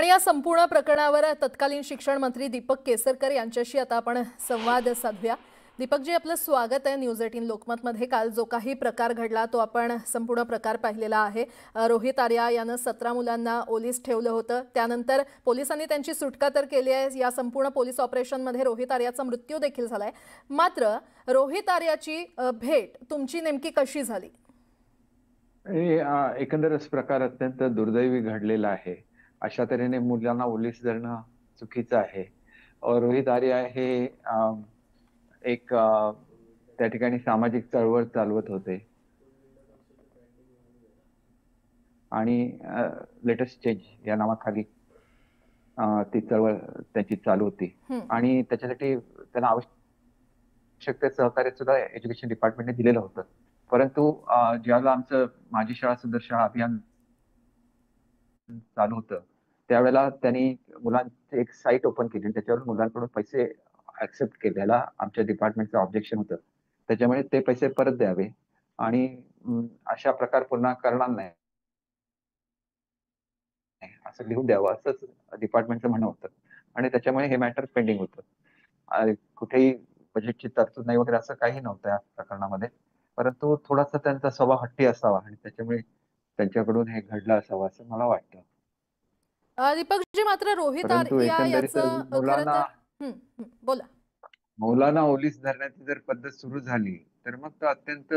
आणि या संपूर्ण प्रकरणावर तत्कालीन शिक्षण मंत्री दीपक केसरकर यांच्याशी आता आपण संवाद साधूया। दीपकजी, आपलं स्वागत आहे न्यूज 18 लोकमतमध्ये। काल जो काही प्रकार घडला तो आपण संपूर्ण प्रकार पाहिलेला आहे। रोहित आर्या यानं 17 मुलांना ओलीस ठेवलं होतं, त्यानंतर पोलिसांनी त्यांची सुटका तर केली आहे। या संपूर्ण पोलीस ऑपरेशनमध्ये रोहित आर्याचा मृत्यू देखील झालाय। मात्र रोहित आर्याची भेट तुमची नेमकी कशी झाली? एकंदरच प्रकार अत्यंत दुर्दैवी घडलेला आहे। अशा तऱ्हेने मुलांना ओलीस धरणं चुकीचं आहे। रोहित आर्या हे त्या ठिकाणी सामाजिक चळवळ चालवत होते आणि लेटेस्ट चेंज या नावाखाली ती चळवळ त्यांची चालू होती आणि त्याच्यासाठी त्यांना आवश्यक ते सहकार्य सुद्धा एज्युकेशन डिपार्टमेंटने दिलेलं होतं। परंतु ज्यावेळेला आमचं माझी शाळा सुंदर शाळा अभियान चालू होतं, त्यावेळेला त्यांनी मुलांची एक साईट ओपन केली आणि त्याच्यावर मुलांकडून पैसे ऍक्सेप्ट केल्याला आमच्या डिपार्टमेंटचं ऑब्जेक्शन होतं। त्याच्यामुळे ते पैसे परत द्यावे आणि अशा प्रकार पुन्हा करणार नाही असं लिहून द्यावं असंच डिपार्टमेंटचं म्हणणं होतं आणि त्याच्यामुळे हे मॅटर पेंडिंग होतं। कुठेही बजेटची तरतूद नाही वगैरे असं काही नव्हतं या प्रकरणामध्ये। परंतु थोडासा त्यांचा स्वभाव हट्टी असावा आणि त्याच्यामुळे त्यांच्याकडून हे घडलं असावं असं मला वाटतं। दीपकजी, मात्र रोहित परंतु आर्या एकंदरीत याचं खरं तर बोला। मुलांना ओलीस धरण्याची जर पद्धत सुरू झाली तर मग तो अत्यंत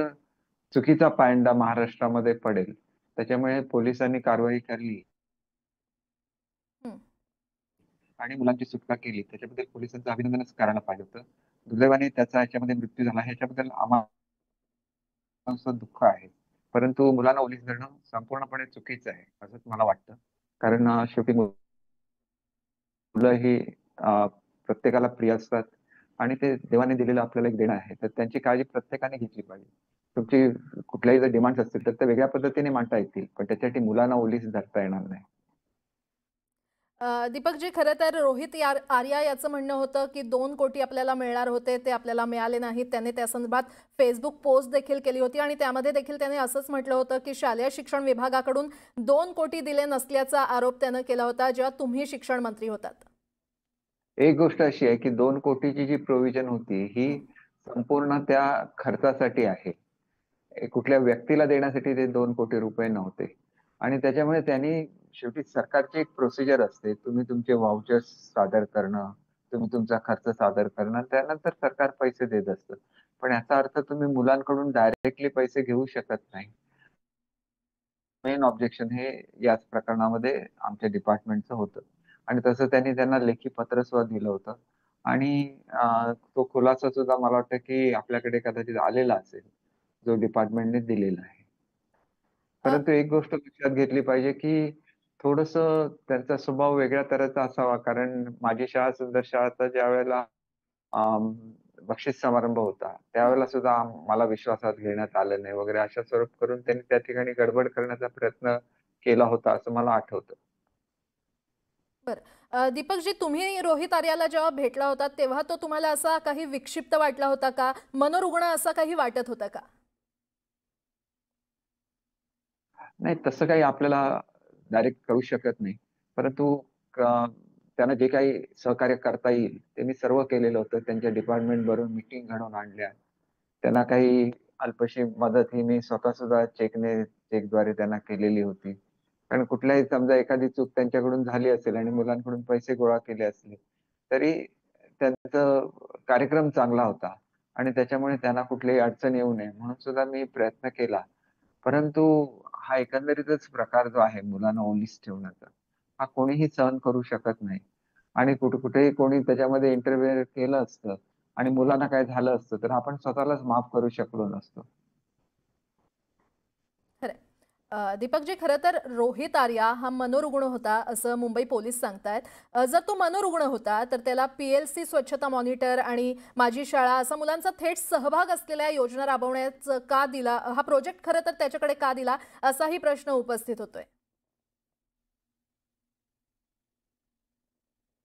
चुकीचा पायंडा महाराष्ट्रामध्ये पडेल। त्याच्यामुळे पोलिसांनी कारवाई केली आणि मुलांची सुटका केली। त्याच्याबद्दल पोलिसांचं अभिनंदनच करायला पाहिजे होतं। दुर्दैवाने त्याचा याच्यामध्ये मृत्यू झाला ह्याच्याबद्दल आम्हाला दुःख आहे। परंतु मुलांना ओलीस धरणं संपूर्णपणे चुकीचं आहे असंच मला वाटतं। कारण शेवटी मुलं ही प्रत्येकाला प्रिय असतात आणि ते देवाने दिलेलं आपल्याला एक देणं आहे। तर त्यांची काळजी प्रत्येकाने घेतली पाहिजे। तुमची कुठल्याही जर डिमांड्स असतील तर त्या वेगळ्या पद्धतीने मांडता येतील, पण त्याच्यासाठी मुलांना ओलीस धरता येणार नाही। दीपकजी, खरं तर रोहित आर्या याचं म्हणणं होतं की 2 कोटी आपल्याला मिळणार होते, ते आपल्याला मिळाले नाहीत। त्याने त्या संदर्भात फेसबुक पोस्ट देखील केली होती आणि त्यामध्ये देखील त्याने असंच म्हटलं होतं की शालेय शिक्षण विभागाकडून 2 कोटी दिले नसल्याचा आरोप त्यानं केला होता जेव्हा तुम्ही शिक्षण मंत्री होतात। एक गोष्ट अशी आहे की 2 कोटीची जी प्रोव्हिजन होती ही संपूर्ण त्या खर्चासाठी आहे। कुठल्या व्यक्तीला देण्यासाठी ते 2 कोटी रुपये नव्हते आणि त्याच्यामुळे त्यांनी शेवटी सरकारची एक प्रोसिजर असते। तुम्ही तुमचे व्हाउचर्स सादर करणं, तुम्ही तुमचा खर्च सादर करणं, त्यानंतर सरकार पैसे देत असतं। पण याचा अर्थ तुम्ही मुलांकडून डायरेक्टली पैसे घेऊ शकत नाही। मेन ऑब्जेक्शन हे याच प्रकरणामध्ये आमच्या डिपार्टमेंटचं होतं आणि तसं त्यांनी त्यांना लेखी पत्र सुद्धा दिलं होतं आणि तो खुलासा सुद्धा मला वाटतं की आपल्याकडे कदाचित आलेला असेल, जो डिपार्टमेंटने दिलेला आहे। अ, परंतु एक गोष्ट लक्षात घेतली पाहिजे की थोडंसं त्यांचा स्वभाव वेगळ्या तऱ्हेचा असावा। कारण माझी शाळा सुंदर शाळाचा ज्यावेळेला बक्षीस समारंभ होता, त्यावेळेला सुद्धा मला विश्वासात घेण्यात आलं नाही वगैरे अशा स्वरूप करून त्यांनी त्या ठिकाणी गडबड करण्याचा प्रयत्न केला होता असं मला आठवतं। दीपकजी, तुम्ही रोहित आर्याला जेव्हा भेटला होता तेव्हा तो तुम्हाला असा काही विक्षिप्त वाटला होता का? मनोरुग्ण असा काही वाटत होता का? नाही तसं काही आपल्याला डायरेक्ट कळू शकत नाही। परंतु त्यांना जे काही सहकार्य करता येईल ते मी सर्व केलेलं होतं। त्यांच्या डिपार्टमेंट बरोबर मीटिंग घडवून आणल्या। त्यांना काही अल्पशी मदत ही मी स्वतः सुद्धा चेकद्वारे त्यांना केलेली होती। कारण कुठल्याही समजा एखादी चूक त्यांच्याकडून झाली असेल आणि मुलांकडून पैसे गोळा केले असले, तरी त्यांचा कार्यक्रम चांगला होता आणि त्याच्यामुळे त्यांना कुठलीही अडचण येऊ नये म्हणून सुद्धा मी प्रयत्न केला। परंतु हा एकंदरीतच प्रकार जो आहे मुलांना ओलीस ठेवण्याचा, हा कोणीही सहन करू शकत नाही आणि कुठेही कोणी त्याच्यामध्ये इंटरफेअर केलं असतं आणि मुलांना काय झालं असतं, तर आपण स्वतःलाच माफ करू शकलो नसतो। खरंय। दीपकजी, खरं तर रोहित आर्या हा मनोरुग्ण होता असं मुंबई पोलीस सांगतायत। जर तो मनोरुग्ण होता तर त्याला पीएलसी स्वच्छता मॉनिटर आणि माझी शाळा असा मुलांचा थेट सहभाग असलेल्या योजना राबवण्याचं का दिला, हा प्रोजेक्ट खरं तर त्याच्याकडे का दिला, असाही प्रश्न उपस्थित होतोय।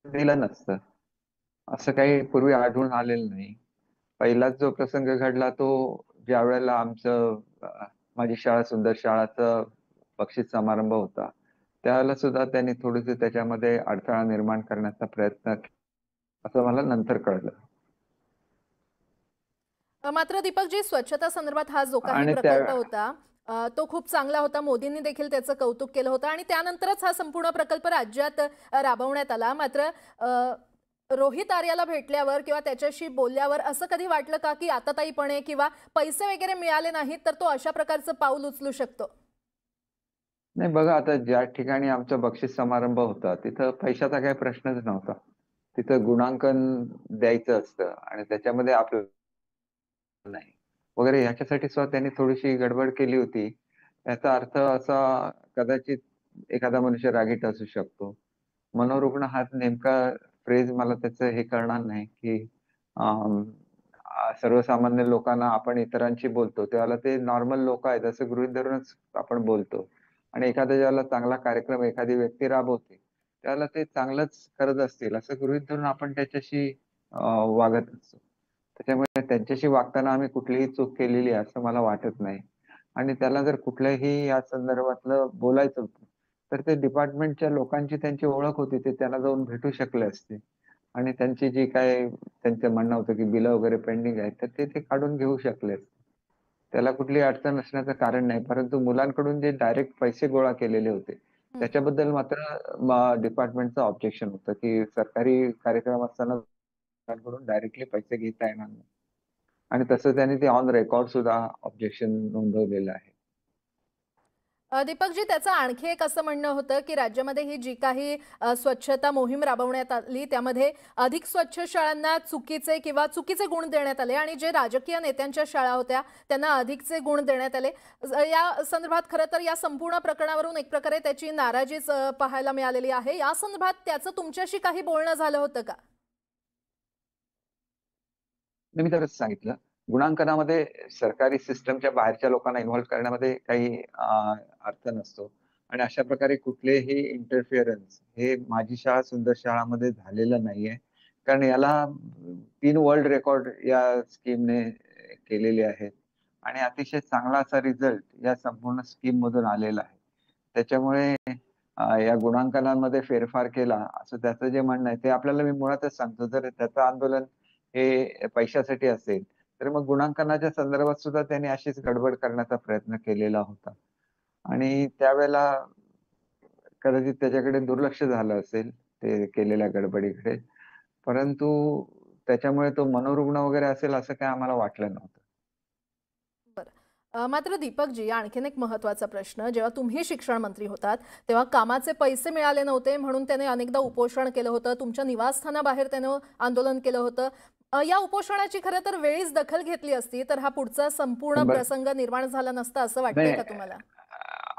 दिलं नसतं, असं काही पूर्वी आढळून आलेलं नाही। पहिलाच जो प्रसंग घडला तो ज्यावेळेला आमचं माझी शाळा सुंदर शाळाचा बक्षीस समारंभ होता। त्यावेळेला सुद्धा त्यांनी थोडीशी त्याच्यामध्ये अडथळा निर्माण करण्याचा प्रयत्न असं मला नंतर कळलं. मात्र दीपकजी, स्वच्छता संदर्भात हा जो काही आणि त्या प्रकल्प होता तो खूप चांगला होता. मोदींनी देखील त्याचं कौतुक केलं होतं आणि त्यानंतरच हा संपूर्ण प्रकल्प राज्यात राबवण्यात आला. मात्र रोहित आर्याला भेटल्यावर किंवा त्याच्याशी बोलल्यावर असं कधी वाटलं का की आताताईपणे किंवा पैसे वगैरे मिळाले नाहीत तर तो अशा प्रकारचं पाऊल उचलू शकतो? नाही बघा, आता ज्या ठिकाणी आमचा बक्षीस समारंभ होता, तिथं पैशाचा काही प्रश्नच नव्हता. तिथं गुणांकन द्यायचं असतं आणि त्याच्यामध्ये आपलं नाही वगैरे ह्याच्यासाठी सुद्धा त्यांनी थोडीशी गडबड केली होती. याचा अर्थ असा कदाचित एखादा मनुष्य रागीट असू शकतो. मनोरुग्ण हा नेमका फ्रेज मला त्याचं हे कळणार नाही, की अं, सर्वसामान्य लोकांना आपण इतरांशी बोलतो, त्यावेळेला ते नॉर्मल लोकं आहेत असं गृहीत धरूनच आपण बोलतो. आणि एखाद्या ज्यावेळेला चांगला कार्यक्रम एखादी व्यक्ती राबवते, त्यावेळेला ते चांगलंच करत असतील असं गृहीत धरून आपण त्याच्याशी वागत असतो. त्याच्यामुळे त्यांच्याशी वागताना आम्ही कुठलीही चूक केलेली आहे असं मला वाटत नाही. आणि त्याला जर कुठल्याही या संदर्भातलं बोलायचं होतं, तर ते डिपार्टमेंटच्या लोकांची त्यांची ओळख होती. ते त्याला जाऊन भेटू शकले असते. आणि त्यांची जी काही त्यांचं म्हणणं होतं, की बिलं वगैरे पेंडिंग आहेत, तर ते काढून घेऊ शकले असते. त्याला कुठलीही अडचण असण्याचं कारण नाही. परंतु मुलांकडून जे डायरेक्ट पैसे गोळा केलेले होते, हं. त्याच्याबद्दल मात्र डिपार्टमेंटचं ऑब्जेक्शन होतं, की सरकारी कार्यक्रम असताना मुलांकडून डायरेक्टली पैसे घेता येणार नाही. आणि तसं त्याने ते ऑन रेकॉर्ड सुद्धा ऑब्जेक्शन नोंदवलेलं आहे. दीपकजी, त्याचं आणखी एक असं म्हणणं होतं की राज्यामध्ये ही जी काही स्वच्छता मोहीम राबवण्यात आली त्यामध्ये अधिक स्वच्छ शाळांना चुकीचे गुण देण्यात आले आणि जे राजकीय नेत्यांच्या शाळा होत्या त्यांना अधिकचे गुण देण्यात आले. या संदर्भात खरं तर या संपूर्ण प्रकरणावरून एक प्रकारे त्याची नाराजीच पाहायला मिळालेली आहे. या संदर्भात त्याचं तुमच्याशी काही बोलणं झालं होतं का? मी तर सांगितलं, गुणांकनामध्ये सरकारी सिस्टमच्या बाहेरच्या लोकांना इन्व्हॉल्व करण्यामध्ये काही अर्थ नसतो आणि अशा प्रकारे कुठलेही इंटरफिअरन्स हे माझी शाळा सुंदर शाळामध्ये झालेलं नाहीये. कारण याला 3 वर्ल्ड रेकॉर्ड या स्कीमने केलेले आहेत आणि अतिशय चांगला असा रिझल्ट या संपूर्ण स्कीममधून आलेला आहे. त्याच्यामुळे या गुणांकनांमध्ये फेरफार केला असं त्याचं जे म्हणणं आहे, ते आपल्याला मी मुळातच सांगतो, जर त्याचं आंदोलन हे पैशासाठी असेल, तर मग गुणांकनाच्या संदर्भात सुद्धा त्यांनी अशीच गडबड करण्याचा प्रयत्न केलेला होता. आणि त्यावेळेला कदाचित त्याच्याकडे दुर्लक्ष झालं असेल, ते केलेल्या गडबडीकडे. परंतु त्याच्यामुळे तो मनोरुग्ण वगैरे असेल असं काही आम्हाला वाटलं नव्हतं. बरं. मात्र दीपकजी, आणखीन एक महत्त्वाचा प्रश्न. जेव्हा तुम्ही शिक्षण मंत्री होतात, तेव्हा कामाचे पैसे मिळाले नव्हते म्हणून त्याने अनेकदा उपोषण केलं होतं. तुमच्या निवासस्थानाबाहेर त्यानं आंदोलन केलं होतं. या उपोषणाची खरं तर वेळीच दखल घेतली असती, तर हा पुढचा संपूर्ण बरं प्रसंग निर्माण झाला नसता असं वाटतंय नाही, का तुम्हाला?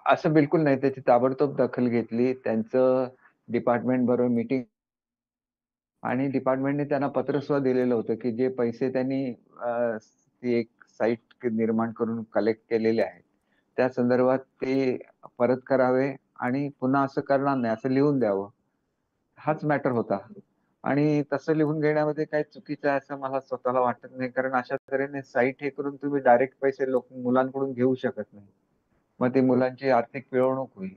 असं बिलकुल नाही. त्याची ताबडतोब दखल घेतली. त्यांचं डिपार्टमेंट बरोबर मीटिंग आणि डिपार्टमेंटने त्यांना पत्र सुद्धा दिलेलं होतं, की जे पैसे त्यांनी ती एक साइट निर्माण करून कलेक्ट केलेले आहेत. त्या संदर्भात ते परत करावे आणि पुन्हा असं करणार नाही असं लिहून द्यावं. हाच मॅटर होता. आणि तसं लिहून घेण्यामध्ये काही चुकीचं आहे असं मला स्वतःला वाटत नाही. कारण अशा तऱ्हेने साइट हे करून तुम्ही डायरेक्ट पैसे मुलांकडून घेऊ शकत नाही. मग ती मुलांची आर्थिक पिळवणूक होईल.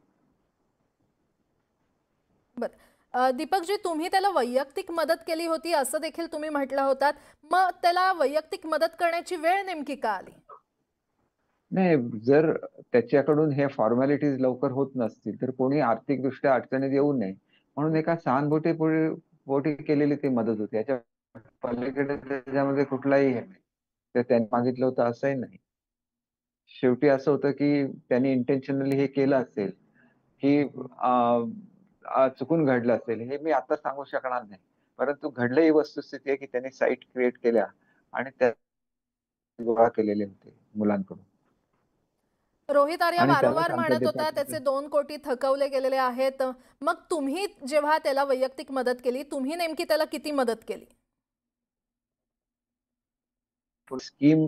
बरं. दीपकजी, तुम्ही त्याला वैयक्तिक मदत केली होती असं देखील तुम्ही म्हटलं होतात. मग त्याला वैयक्तिक मदत करण्याची वेळ नेमकी का आली? नाही, जर त्याच्याकडून हे फॉर्मॅलिटीज लवकर होत नसतील, तर कोणी आर्थिकदृष्ट्या अडचणीत येऊ नये, म्हणून एका पोटी केलेली ती मदत होती. याच्या पलीकडे त्याच्यामध्ये कुठलाही हे नाही. तर त्यांनी मागितलं होतं असंही नाही. शेवटी असं होतं, की त्यांनी इंटेन्शनली हे केलं असेल, की चुकून घडलं असेल, हे मी आता सांगू शकणार नाही. परंतु घडलं ही वस्तुस्थिती आहे, की त्यांनी साइट क्रिएट केल्या आणि त्या गोळा केलेले होते मुलांकडून रोहित आर्या आणि त्यालाच वारंवार आमच्या म्हणत होता त्याचे डिपार्टमेंट 2 कोटी थकवले गेलेले आहेत. मग तुम्ही जेव्हा त्याला वैयक्तिक मदत केली, तुम्ही नेमकी त्याला किती मदत केली? स्कीम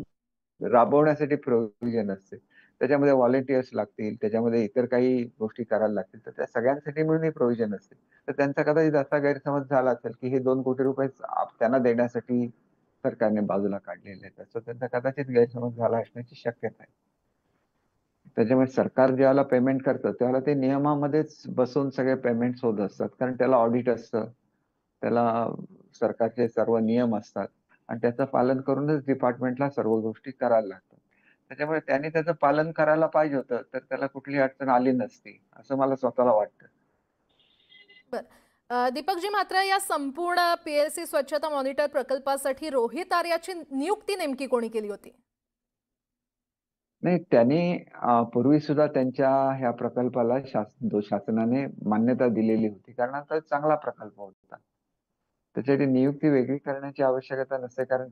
राबवण्यासाठी प्रोव्हिजन असते. त्याच्यामध्ये व्हॉलंटिअर्स लागतील, त्याच्यामध्ये इतर काही गोष्टी करायला लागतील. तर त्या सगळ्यांसाठी मिळून ही प्रोव्हिजन असते. तर त्यांचा कदाचित असा गैरसमज झाला असेल, की हे 2 कोटी त्यांना देण्यासाठी सरकारने बाजूला काढलेले आहेत. असं त्यांचा कदाचित गैरसमज झाला असण्याची शक्यता आहे. त्याच्यामुळे सरकार ज्यावेळेला पेमेंट करतं त्यावेळेला ते नियमामध्येच बसून सगळे पेमेंट्स होत असतात, कारण त्याला ऑडिट असतं, त्याला सरकारचे सर्व नियम असतात आणि त्याचं पालन करूनच डिपार्टमेंटला सर्व गोष्टी करायला लागतात. त्याच्यामुळे त्याने त्याचं पालन करायला पाहिजे होतं, तर त्याला कुठली अडचण आली नसती, असं मला स्वतःला वाटतं. बरं. दीपकजी, मात्र या संपूर्ण पीएलसी स्वच्छता मॉनिटर प्रकल्पासाठी रोहित आर्याची नियुक्ती नेमकी कोणी केली होती? नाही, त्यांनी पूर्वी सुद्धा त्यांच्या ह्या प्रकल्पाला शासनाने मान्यता दिलेली होती, कारण हा चांगला प्रकल्प होता. त्याच्यासाठी नियुक्ती वेगळी करण्याची आवश्यकता नसते, कारण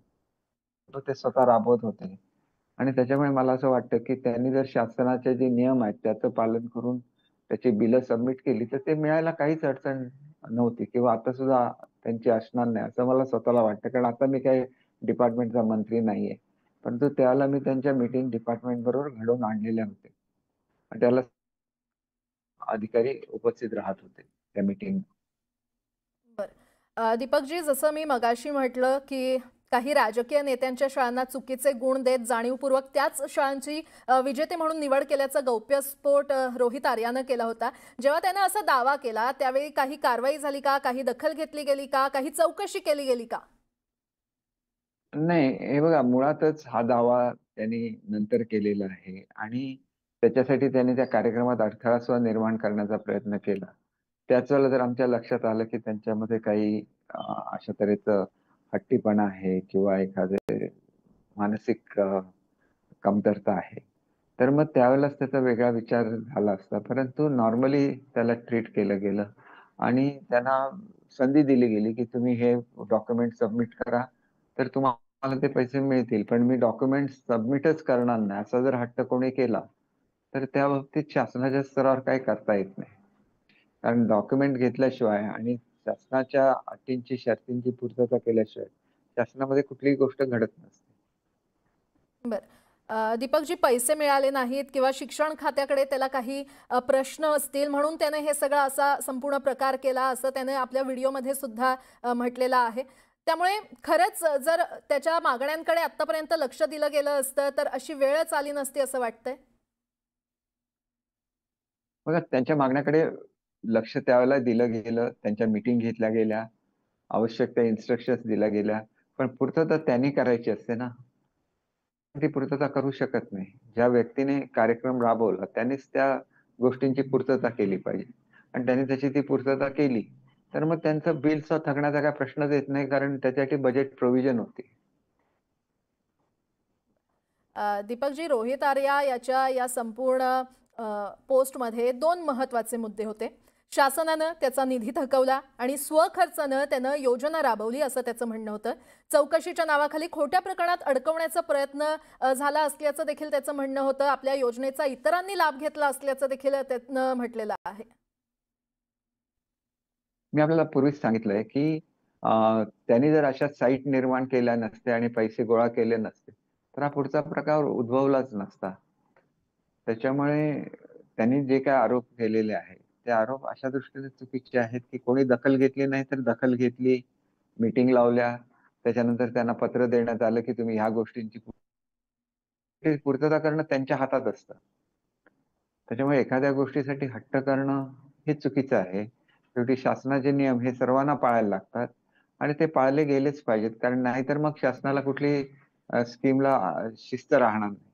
तो ते स्वतः राबवत होते. आणि त्याच्यामुळे मला असं वाटतं, की त्यांनी जर शासनाचे जे नियम आहेत त्याचं पालन करून त्याची बिलं सबमिट केली, तर ते मिळायला काहीच अडचण नव्हती किंवा आता सुद्धा त्यांची असणार नाही, असं मला स्वतःला वाटतं. कारण आता मी काही डिपार्टमेंटचा मंत्री नाहीये. परंतु त्यावेळेला मी त्यांच्या मीटिंग डिपार्टमेंट बरोबर घडवून आणलेल्या होत्या. आणि त्याला अधिकारी उपस्थित राहत होते त्या मीटिंग. बरं. दीपकजी, जसं मी मगाशी म्हटलं, की काही राजकीय नेत्यांच्या शाळांना चुकीचे गुण देत जाणीवपूर्वक त्याच शाळांची विजेते म्हणून निवड केल्याचा गौप्यस्फोट रोहित आर्यानं केला होता. जेव्हा त्यानं असा दावा केला, त्यावेळी काही कारवाई झाली का? काही दखल घेतली गेली का? काही चौकशी केली गेली का? नाही, हे बघा, मुळातच हा दावा त्यांनी नंतर केलेला आहे आणि त्याच्यासाठी त्यांनी त्या कार्यक्रमात अडथळा सुद्धा निर्माण करण्याचा प्रयत्न केला. त्याच वेळेला जर आमच्या लक्षात आलं, की त्यांच्यामध्ये काही अशा तऱ्हेचं हट्टीपणा आहे किंवा एखादे मानसिक कमतरता आहे. तर मग त्यावेळेलाच त्याचा वेगळा विचार झाला असता. परंतु नॉर्मली त्याला ट्रीट केलं गेलं आणि त्यांना संधी दिली गेली, की तुम्ही हे डॉक्युमेंट सबमिट करा, तर तुम्हाला ते पैसे मिळतील. पण मी डॉक्युमेंट सबमिटच करणार नाही, असा जर हट्ट कोणी केला, तर त्या बाबतीत शासनाच्या स्तरावर काही करता येत नाही. कारण डॉक्युमेंट घेतल्याशिवाय आणि शासनाच्या अटींची, शर्तींची पूर्तता केल्याशिवाय शासनामध्ये कुठलीही गोष्ट घडत नसते. बरं. दीपकजी, पैसे मिळाले नाहीत किंवा शिक्षण खात्याकडे त्याला काही प्रश्न असतील म्हणून त्याने हे सगळं असा संपूर्ण प्रकार केला, असं त्याने आपल्या व्हिडिओमध्ये सुद्धा म्हटलेलं आहे. त्यामुळे खरंच जर त्याच्या मागण्यांकडे आत्तापर्यंत लक्ष दिलं गेलं असतं, तर अशी वेळच आली नसती असं वाटतंय? बघा, त्यांच्या मागण्याकडे लक्ष त्यावेळेला दिलं गेलं, त्यांच्या मीटिंग घेतल्या गेल्या, आवश्यक त्या इन्स्ट्रक्शन्स दिल्या गेल्या. पण पूर्तता त्यांनी करायची असते ना. ती पूर्तता करू शकत नाही. ज्या व्यक्तीने कार्यक्रम राबवला त्यांनीच त्या गोष्टींची पूर्तता केली पाहिजे. आणि त्यांनी त्याची ती पूर्तता केली, तर मग त्यांचं बिलचा थकण्याचा काही प्रश्नच येत नाही, कारण त्याच्यासाठी बजेट प्रोव्हिजन होती. दीपकजी, रोहित आर्या याच्या या संपूर्ण पोस्टमध्ये 2 महत्त्वाचे मुद्दे होते. शासनानं त्याचा निधी थकवला आणि स्वखर्चानं त्यानं योजना राबवली असं त्याचं म्हणणं होतं. चौकशीच्या नावाखाली खोट्या प्रकरणात अडकवण्याचा प्रयत्न झाला असल्याचं देखील त्याचं म्हणणं होतं. आपल्या योजनेचा इतरांनी लाभ घेतला असल्याचं देखील त्यानं म्हटलेलं आहे. मी आपल्याला पूर्वीच सांगितलंय, की त्यांनी जर अशा साइट निर्माण केल्या नसत्या आणि पैसे गोळा केले नसते, तर हा पुढचा प्रकार उद्भवलाच नसता. त्याच्यामुळे त्यांनी जे काही आरोप केलेले आहेत, ते आरोप अशा दृष्टीने चुकीचे आहेत, की कोणी दखल घेतली नाही तर दखल घेतली, मीटिंग लावल्या, त्याच्यानंतर त्यांना पत्र देण्यात आलं, की तुम्ही ह्या गोष्टींची पूर्तता करणं त्यांच्या हातात असतं. त्याच्यामुळे एखाद्या गोष्टीसाठी हट्ट करणं हे चुकीचं आहे. शेवटी शासनाचे नियम हे सर्वांना पाळायला लागतात आणि ते पाळले गेलेच पाहिजेत. कारण नाहीतर मग शासनाला कुठली स्कीमला शिस्त राहणार नाही.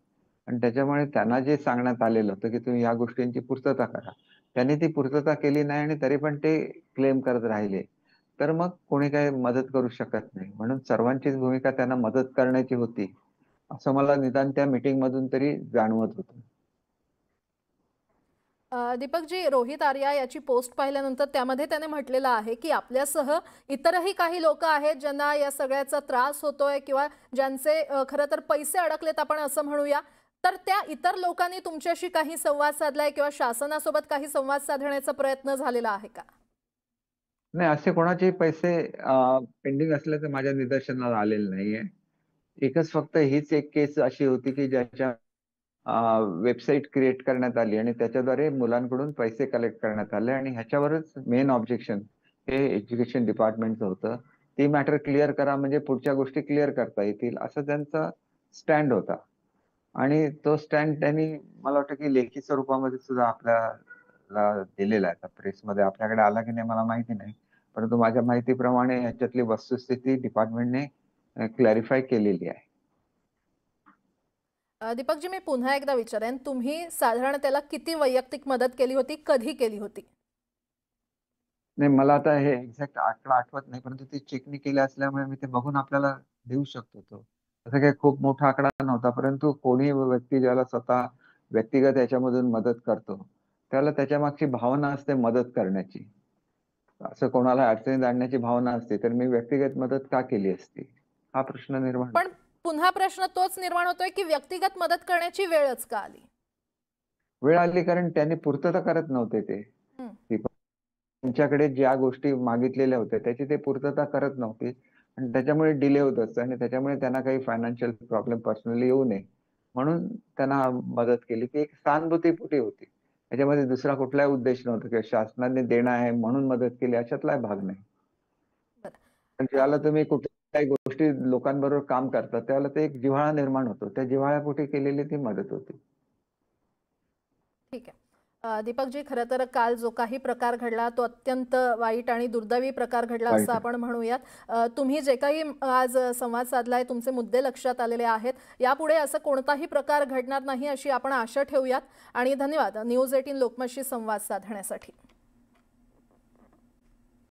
आणि त्याच्यामुळे त्यांना जे सांगण्यात आलेलं होतं, की तुम्ही ह्या गोष्टींची पूर्तता करा. त्यांनी ती पूर्तता केली नाही आणि तरी पण ते क्लेम करत राहिले. तर मग कोणी काही मदत करू शकत नाही. म्हणून सर्वांचीच भूमिका त्यांना मदत करण्याची होती, असं मला निदान त्या मीटिंगमधून तरी जाणवत होतं. दीपकजी, रोहित आर्या याची पोस्ट पाहिल्यानंतर त्यामध्ये त्याने म्हटलेलं आहे, की आपल्यासह इतरही काही लोक आहेत ज्यांना या सगळ्याचा त्रास होतोय किंवा ज्यांचे खरं तर पैसे अडकलेत आपण असं म्हणूया. तर त्या इतर लोकांनी तुमच्याशी काही संवाद साधलाय किंवा शासनासोबत काही संवाद साधण्याचा प्रयत्न झालेला आहे का? नाही, असे कोणाचे पैसे पेंडिंग असल्याचं माझ्या निदर्शनाला आलेलं नाहीये. एकच फक्त हीच एक केस अशी होती, की ज्याच्या वेबसाईट क्रिएट करण्यात आली आणि त्याच्याद्वारे मुलांकडून पैसे कलेक्ट करण्यात आले आणि ह्याच्यावरच मेन ऑब्जेक्शन हे एज्युकेशन डिपार्टमेंटचं होतं. ती मॅटर क्लिअर करा म्हणजे पुढच्या गोष्टी क्लिअर करता येतील, असं त्यांचा स्टँड होता. आणि तो स्टँड त्यांनी मला वाटतं की लेखी स्वरूपामध्ये सुद्धा आपल्याला दिलेला आहे. आता प्रेसमध्ये आपल्याकडे आला की नाही मला माहिती नाही. परंतु माझ्या माहितीप्रमाणे ह्याच्यातली वस्तुस्थिती डिपार्टमेंटने क्लॅरिफाय केलेली आहे. दीपकजी, मी पुन्हा एकदा विचारेन, तुम्ही साधारण त्याला किती वैयक्तिक मदत केली होती, कधी केली होती? नाही मला आता हे एक्झॅक्ट आकडा आठवत नाही, परंतु ती चेकनी केली असल्यामुळे मी ते बघून आपल्याला देऊ शकतो तो. तसा काही खूप मोठा आकडा नव्हता, परंतु कोणी व्यक्ती ज्याला स्वतः व्यक्तिगत याच्यामधून मदत करतो, त्याला त्याच्यामागची भावना असते मदत करण्याची. असं कोणाला अडचणीत आणण्याची भावना असते, तर मी व्यक्तिगत मदत का केली असती? हा प्रश्न निर्माण पण होतो. पुन्हा प्रश्न तोच निर्माण होतोय की व्यक्तिगत मदत करण्याची वेळच का आली? वेळ आली कारण त्यांनी पूर्तता करत नव्हते ते. हं. त्यांच्याकडे ज्या गोष्टी मागितलेल्या होत्या त्याची ते पूर्तता करत नव्हते आणि त्याच्यामुळे डिले होत असतो आणि त्याच्यामुळे त्यांना काही फायनान्शियल प्रॉब्लेम पर्सनली येऊ नये म्हणून त्यांना मदत केली. ती एक सहानुभूतीपोटी होती. त्याच्यामध्ये दुसरा कुठलाही उद्देश नव्हता किंवा शासनाने देणं आहे म्हणून मदत केली अशातलाही भाग नाही. बरं. पण अ, ज्यावेळेला तुम्ही कुठल्याही गोष्टी लोकांबरोबर काम करता त्यावेळेला ते एक जिव्हाळा निर्माण होतो. त्या जिव्हाळ्यापोटी केलेली ती मदत होती. ठीक आहे. दीपकजी, खरं तर काल जो काही प्रकार घडला तो अत्यंत वाईट आणि दुर्दैवी प्रकार घडला असं वाईट. आपण म्हणूयात. तुम्ही जे काही आज संवाद साधलाय, तुमचे मुद्दे लक्षात आलेले आहेत. यापुढे असं कोणताही प्रकार घडणार नाही अशी आपण आशा ठेवूयात आणि धन्यवाद न्यूज 18 लोकमतशी संवाद साधण्यासाठी.